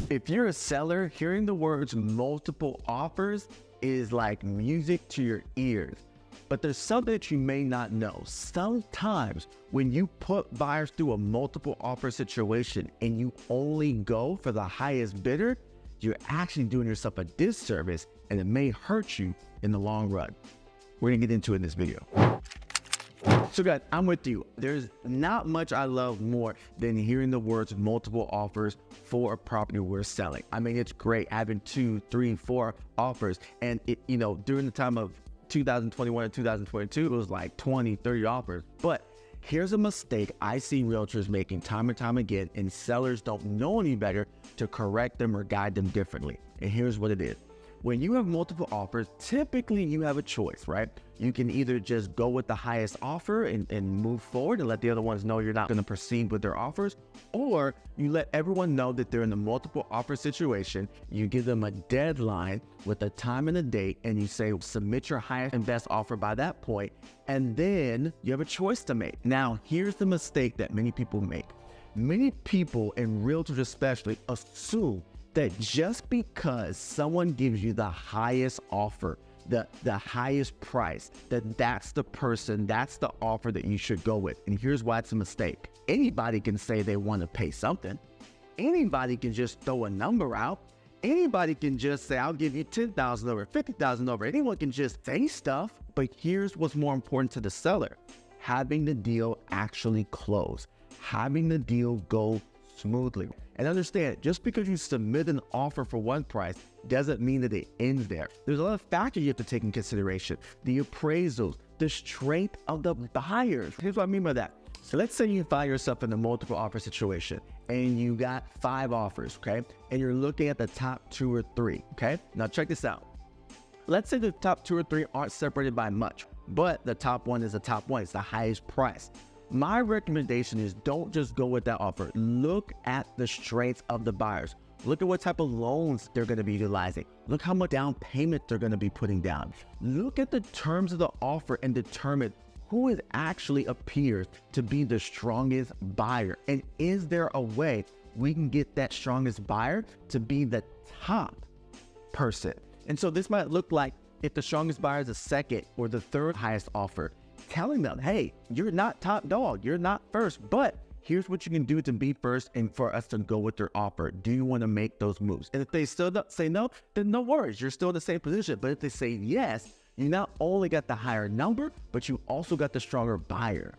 If you're a seller, hearing the words multiple offers is like music to your ears. But there's something that you may not know. Sometimes when you put buyers through a multiple offer situation and you only go for the highest bidder, you're actually doing yourself a disservice and it may hurt you in the long run. We're gonna get into it in this video. So guys, I'm with you. There's not much I love more than hearing the words multiple offers for a property we're selling. I mean, it's great having 2, 3, 4 offers. And during the time of 2021 and 2022, it was like 20, 30 offers. But here's a mistake I see realtors making time and time again, and sellers don't know any better to correct them or guide them differently. And here's what it is. When you have multiple offers, typically you have a choice, right? You can either just go with the highest offer and move forward and let the other ones know you're not going to proceed with their offers, or you let everyone know that they're in a multiple offer situation. You give them a deadline with a time and a date, and you say, submit your highest and best offer by that point, and then you have a choice to make. Now, here's the mistake that many people make. Many people, and realtors especially, assume that just because someone gives you the highest offer, the highest price, that's the person, that's the offer that you should go with. And here's why it's a mistake. Anybody can say they want to pay something. Anybody can just throw a number out. Anybody can just say, I'll give you $10,000 over, $50,000 over. Anyone can just say stuff. But here's what's more important to the seller: having the deal actually close, having the deal go smoothly. And understand, just because you submit an offer for one price doesn't mean that it ends there. There's a lot of factors you have to take in consideration: the appraisals, the strength of the buyers. Here's what I mean by that. So let's say you find yourself in a multiple offer situation and you got 5 offers, okay? And you're looking at the top 2 or 3, okay? Now check this out. Let's say the top 2 or 3 aren't separated by much, but the top one is the top one. It's the highest price. My recommendation is don't just go with that offer. Look at the strengths of the buyers. Look at what type of loans they're going to be utilizing. Look how much down payment they're going to be putting down. Look at the terms of the offer and determine who it actually appears to be the strongest buyer. And is there a way we can get that strongest buyer to be the top person? And so this might look like, if the strongest buyer is the second or the third highest offer, telling them, hey, you're not top dog, you're not first, but here's what you can do to be first and for us to go with their offer. Do you want to make those moves? And if they still say no, then no worries, you're still in the same position. But if they say yes, you not only got the higher number, but you also got the stronger buyer.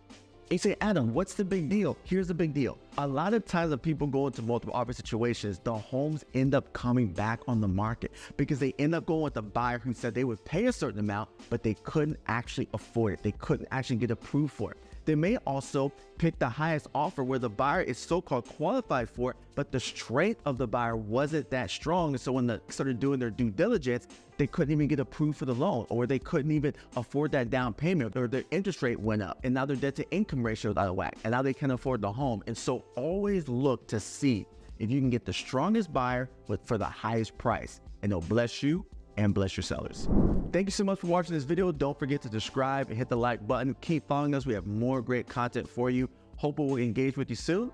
And you say, Adam, what's the big deal? Here's the big deal. A lot of times when people go into multiple offer situations, the homes end up coming back on the market because they end up going with the buyer who said they would pay a certain amount, but they couldn't actually afford it. They couldn't actually get approved for it. They may also pick the highest offer where the buyer is so-called qualified for it, but the strength of the buyer wasn't that strong. So when they started doing their due diligence, they couldn't even get approved for the loan, or they couldn't even afford that down payment, or their interest rate went up, and now their debt to income ratio is out of whack, and now they can't afford the home. And so always look to see if you can get the strongest buyer for the highest price, and it'll bless you and bless your sellers. Thank you so much for watching this video. Don't forget to subscribe and hit the like button. Keep following us. We have more great content for you. Hope we'll engage with you soon.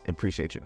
Appreciate you.